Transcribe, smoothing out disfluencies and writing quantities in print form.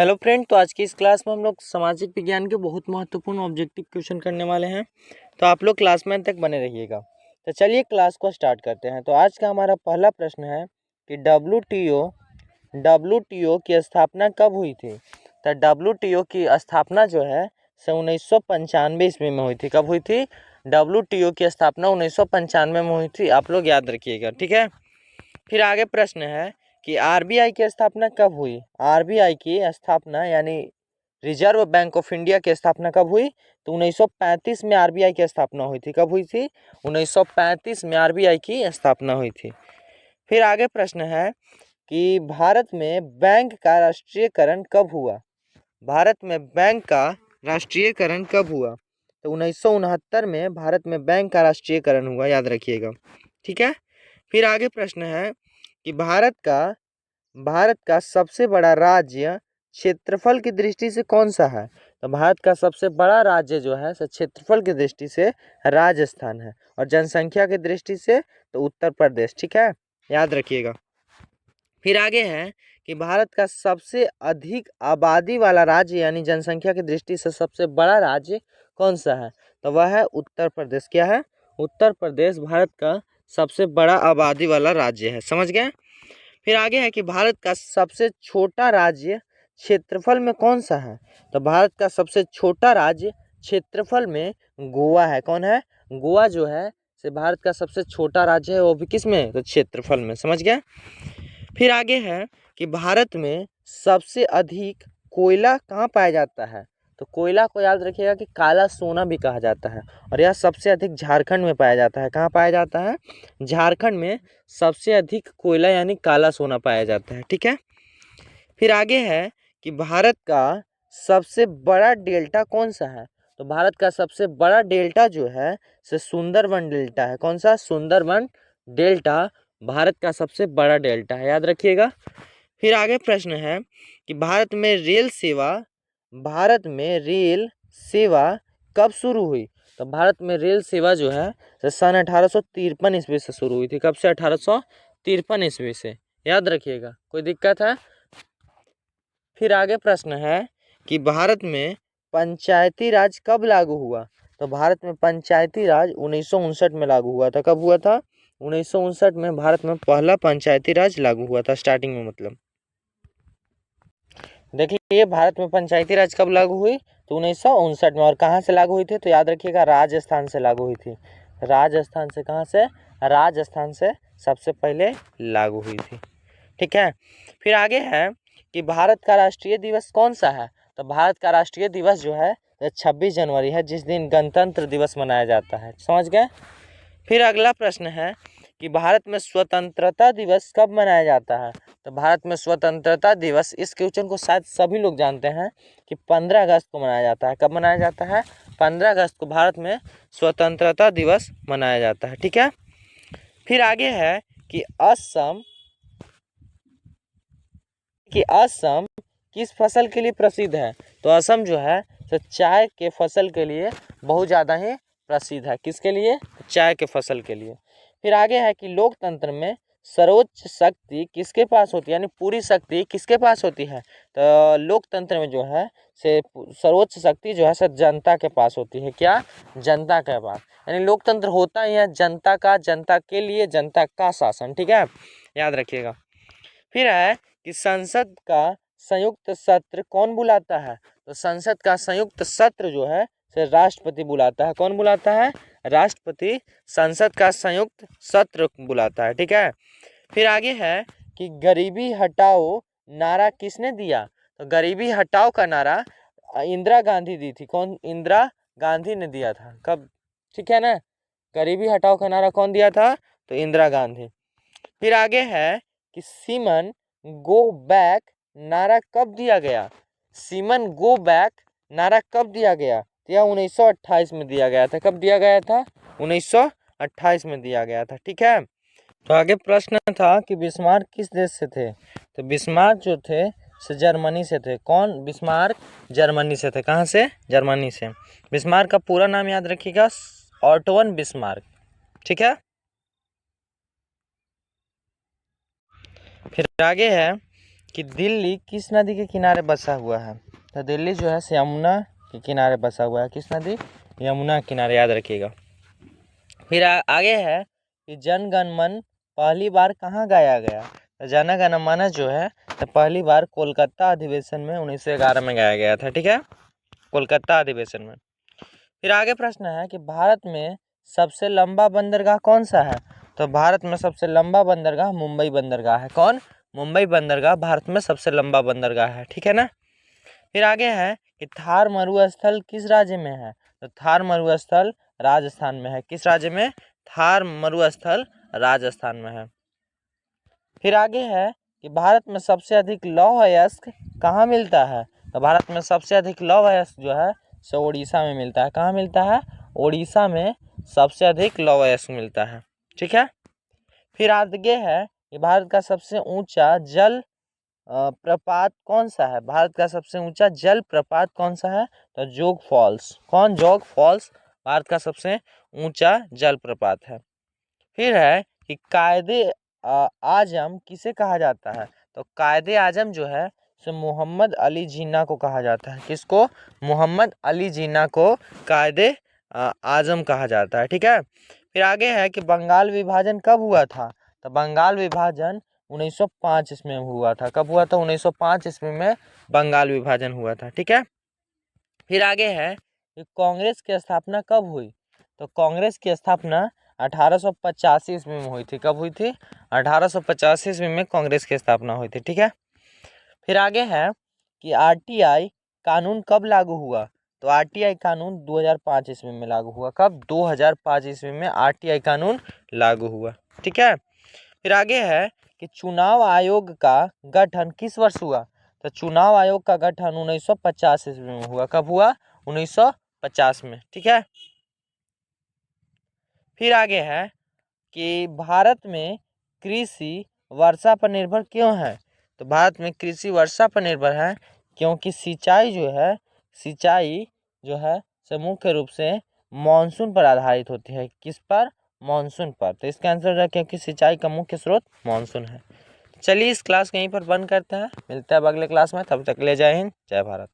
Hello friend, तो आज की इस क्लास में हम लोग सामाजिक विज्ञान के बहुत महत्वपूर्ण ऑब्जेक्टिव क्वेश्चन करने वाले हैं। तो आप लोग क्लास में तक बने रहिएगा। तो चलिए क्लास को स्टार्ट करते हैं। तो आज का हमारा पहला प्रश्न है कि डब्ल्यूटीओ की स्थापना कब हुई थी। तो डब्ल्यूटीओ की स्थापना जो है 1995 ईस्वी में हुई थी। कब हुई थी? डब्ल्यूटीओ की स्थापना 1995 में हुई थी। आप लोग याद रखिएगा, ठीक है। फिर आगे प्रश्न है कि आरबीआई की स्थापना कब हुई। आरबीआई की स्थापना यानी रिजर्व बैंक ऑफ इंडिया की स्थापना कब हुई? तो 1935 में आरबीआई की स्थापना हुई थी। कब हुई थी? 1935 में आरबीआई की स्थापना हुई थी। फिर आगे प्रश्न है कि भारत में बैंक का राष्ट्रीयकरण कब हुआ। भारत में बैंक का राष्ट्रीयकरण कब हुआ? तो 1969 में भारत में बैंक का राष्ट्रीयकरण हुआ, याद रखिएगा, ठीक है। फिर आगे प्रश्न है कि भारत का सबसे बड़ा राज्य क्षेत्रफल की दृष्टि से कौन सा है। तो भारत का सबसे बड़ा राज्य जो है क्षेत्रफल की दृष्टि से राजस्थान है, और जनसंख्या की दृष्टि से तो उत्तर प्रदेश, ठीक है, याद रखिएगा। फिर आगे है कि भारत का सबसे अधिक आबादी वाला राज्य यानी जनसंख्या की दृष्टि से सबसे बड़ा राज्य कौन सा है। तो वह है उत्तर प्रदेश। क्या है? उत्तर प्रदेश भारत का सबसे बड़ा आबादी वाला राज्य है, समझ गए। फिर आगे है कि भारत का सबसे छोटा राज्य क्षेत्रफल में कौन सा है। तो भारत का सबसे छोटा राज्य क्षेत्रफल में गोवा है। कौन है? गोवा जो है से भारत का सबसे छोटा राज्य है, वो भी किस में? तो क्षेत्रफल में, समझ गया। फिर आगे है कि भारत में सबसे अधिक कोयला कहाँ पाया जाता है। तो कोयला को याद रखिएगा कि काला सोना भी कहा जाता है, और यह सबसे अधिक झारखंड में पाया जाता है। कहाँ पाया जाता है? झारखंड में सबसे अधिक कोयला यानी काला सोना पाया जाता है, ठीक है। फिर आगे है कि भारत का सबसे बड़ा डेल्टा कौन सा है। तो भारत का सबसे बड़ा डेल्टा जो है से सुंदरबन डेल्टा है। कौन सा? सुंदरबन डेल्टा भारत का सबसे बड़ा डेल्टा है, याद रखिएगा। फिर आगे प्रश्न है कि भारत में रेल सेवा कब शुरू हुई। तो भारत में रेल सेवा जो है सन 1853 ईस्वी से शुरू हुई थी। कब से? 1853 ईस्वी से, याद रखिएगा, कोई दिक्कत है? फिर आगे प्रश्न है कि भारत में पंचायती राज कब लागू हुआ। तो भारत में पंचायती राज 1959 में लागू हुआ था। कब हुआ था? 1959 में भारत में पहला पंचायती राज लागू हुआ था, स्टार्टिंग में मतलब। देखिए भारत में पंचायती राज कब लागू हुई? तो 1959 में। और कहाँ से लागू हुई थी? तो याद रखिएगा, राजस्थान से लागू हुई थी। राजस्थान से। कहाँ से? राजस्थान से सबसे पहले लागू हुई थी, ठीक है। फिर आगे है कि भारत का राष्ट्रीय दिवस कौन सा है। तो भारत का राष्ट्रीय दिवस जो है 26 जनवरी है, जिस दिन गणतंत्र दिवस मनाया जाता है, समझ गए। फिर अगला प्रश्न है कि भारत में स्वतंत्रता दिवस कब मनाया जाता है। तो भारत में स्वतंत्रता दिवस, इस क्वेश्चन को शायद सभी लोग जानते हैं कि 15 अगस्त को मनाया जाता है। कब मनाया जाता है? 15 अगस्त को भारत में स्वतंत्रता दिवस मनाया जाता है, ठीक है। फिर आगे है कि असम किस फसल के लिए प्रसिद्ध है। तो असम जो है तो चाय के फसल के लिए बहुत ज़्यादा ही प्रसिद्ध है। किसके लिए? चाय के फसल के लिए। फिर आगे है कि लोकतंत्र में सर्वोच्च शक्ति किसके पास होती है, यानी पूरी शक्ति किसके पास होती है। तो लोकतंत्र में जो है से सर्वोच्च शक्ति जो है सब जनता के पास होती है। क्या? जनता के पास। यानी लोकतंत्र होता ही है जनता का, जनता के लिए, जनता का शासन, ठीक है, याद रखिएगा। फिर है कि संसद का संयुक्त सत्र कौन बुलाता है। तो संसद का संयुक्त सत्र जो है से राष्ट्रपति बुलाता है। कौन बुलाता है? राष्ट्रपति संसद का संयुक्त सत्र बुलाता है, ठीक है। फिर आगे है कि गरीबी हटाओ नारा किसने दिया। तो गरीबी हटाओ का नारा इंदिरा गांधी दी थी। कौन? इंदिरा गांधी ने दिया था। कब? ठीक है ना। गरीबी हटाओ का नारा कौन दिया था? तो इंदिरा गांधी। फिर आगे है कि सीमन गो बैक नारा कब दिया गया। सीमन गो बैक नारा कब दिया गया? तो यह 1928 में दिया गया था। कब दिया गया था? 1928 में दिया गया था, ठीक है। तो आगे प्रश्न था कि बिस्मार्क किस देश से थे। तो बिस्मार्क जो थे से जर्मनी से थे। कौन? बिस्मार्क जर्मनी से थे। कहाँ से? जर्मनी से। बिस्मार्क का पूरा नाम याद रखिएगा, ऑटोवन बिस्मार्क, ठीक है। फिर आगे है कि दिल्ली किस नदी के किनारे बसा हुआ है। तो दिल्ली जो है यमुना के किनारे बसा हुआ है। किस नदी? यमुना किनारे, याद रखिएगा। फिर आगे है कि जन गण मन पहली बार कहाँ गाया गया। तो जन गण मन जो है तो पहली बार कोलकाता अधिवेशन में 1911 में गाया गया था। ठीक है, कोलकाता अधिवेशन में। फिर आगे प्रश्न है कि भारत में सबसे लंबा बंदरगाह कौन सा है। तो भारत में सबसे लंबा बंदरगाह मुंबई बंदरगाह है। कौन? मुंबई बंदरगाह भारत में सबसे लंबा बंदरगाह है। ठीक है ना। फिर आगे है कि थार मरुस्थल किस राज्य में है। तो थार मरुस्थल राजस्थान में है। किस राज्य में? थार मरुस्थल राजस्थान में है। फिर आगे है कि भारत में सबसे अधिक लौह अयस्क कहाँ मिलता है। तो भारत में सबसे अधिक लौह अयस्क जो है सो उड़ीसा में मिलता है। कहाँ मिलता है? उड़ीसा में सबसे अधिक लौह अयस्क मिलता है। ठीक है। फिर आगे है कि भारत का सबसे ऊंचा जल प्रपात कौन सा है। भारत का सबसे ऊंचा जल प्रपात कौन सा है। तो जोग फॉल्स। कौन? जोग फॉल्स भारत का सबसे ऊंचा जल प्रपात है। फिर है कि कायदे आजम किसे कहा जाता है। तो कायदे आजम जो है सो मोहम्मद अली जिन्ना को कहा जाता है। किसको? मोहम्मद अली जिन्ना को कायदे आजम कहा जाता है। ठीक है। फिर आगे है कि बंगाल विभाजन कब हुआ था। तो बंगाल विभाजन 1905 ईस्वी में हुआ था। कब हुआ था? 1905 ईस्वी में बंगाल विभाजन हुआ था। ठीक है। फिर आगे है कि कांग्रेस की स्थापना कब हुई। तो कांग्रेस की स्थापना 1885 ईस्वी में हुई थी। कब हुई थी? 1885 ईस्वी में कांग्रेस की स्थापना हुई थी। ठीक है। फिर आगे है कि आरटीआई कानून कब लागू हुआ। तो आरटीआई कानून 2005 ईस्वी में लागू हुआ। कब? 2005 ईस्वी में आरटीआई कानून लागू हुआ। ठीक है। फिर आगे है कि चुनाव आयोग का गठन किस वर्ष हुआ। तो चुनाव आयोग का गठन 1950 ईस्वी में हुआ। कब हुआ? 1950 में। ठीक है। फिर आगे है कि भारत में कृषि वर्षा पर निर्भर क्यों है। तो भारत में कृषि वर्षा पर निर्भर है क्योंकि सिंचाई जो है से मुख्य रूप से मानसून पर आधारित होती है। किस पर? मानसून पर। तो इसका आंसर है क्योंकि सिंचाई का मुख्य स्रोत मानसून है। चलिए इस क्लास को यहीं पर बंद करते हैं। मिलते हैं अब अगले क्लास में। तब तक ले जय हिंद, जय भारत।